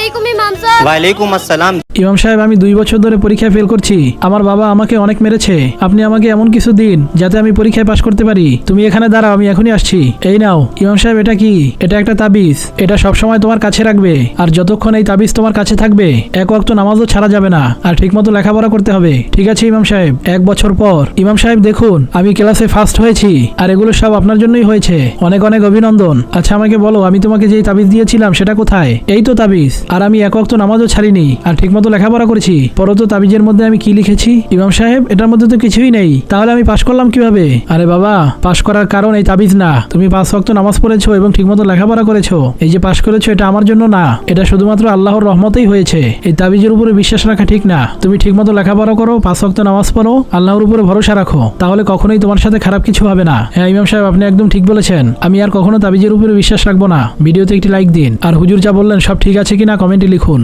আলাইকুম ইমাম সাহেব। ওয়ালাইকুম আসসালাম। ইমাম সাহেব, আমি 2 বছর ধরে পরীক্ষায় ফেল করছি। আমার বাবা আমাকে অনেক মেরেছে। আপনি আমাকে এমন কিছু দিন যাতে আমি পরীক্ষায় পাশ করতে পারি। তুমি এখানে দাঁড়াও, আমি এখনই আসছি। এই নাও। ইমাম সাহেব, এটা কি? এটা একটা তাবিজ। এটা সবসময় তোমার কাছে রাখবে, আর যতক্ষণ এই তাবিজ তোমার কাছে থাকবে এক ওয়াক্ত নামাজও ছাড়া যাবে না, আর ঠিকমতো লেখাপড়া করতে হবে। ঠিক আছে ইমাম সাহেব। 1 বছর পর। ইমাম সাহেব দেখুন, আমি ক্লাসে ফার্স্ট হয়েছি, আর এগুলো সব আপনার জন্যই হয়েছে। অনেক অনেক অভিনন্দন। আচ্ছা আমাকে বলো, আমি তোমাকে যেই তাবিজ দিয়েছিলাম সেটা কোথায়? এই তো তাবিজ। আর আমি এক ওয়াক্ত নামাজও ছাড়িনি, আর ঠিকমতো লেখাপড়া করেছি। পরো তো তাবিজের মধ্যে আমি কি লিখেছি। ইমাম সাহেব, এটার মধ্যে তো কিছুই নেই। তাহলে আমি পাশ করলাম কিভাবে? আরে বাবা, পাশ করার কারণ এই তাবিজ না। তুমি 5 ওয়াক্ত নামাজ পড়েছো এবং ঠিকমতো লেখাপড়া করেছো। এই যে পাশ করেছো, এটা আমার জন্য না, এটা শুধুমাত্র আল্লাহর রহমতেই হয়েছে। এই তাবিজের উপরে বিশ্বাস রাখা ঠিক না। তুমি ঠিকমতো লেখাপড়া করো, 5 ওয়াক্ত নামাজ পড়ো, আল্লাহর উপরে ভরসা রাখো, তাহলে কখনোই তোমার সাথে খারাপ কিছু হবে না। হ্যাঁ ইমাম সাহেব, আপনি একদম ঠিক বলেছেন। আমি আর কখনো তাবিজের উপরে বিশ্বাস রাখবো না। ভিডিওতে একটি লাইক দিন, আর হুজুর যা বললেন সব ঠিক আছে কিনা কমেন্টে লিখুন।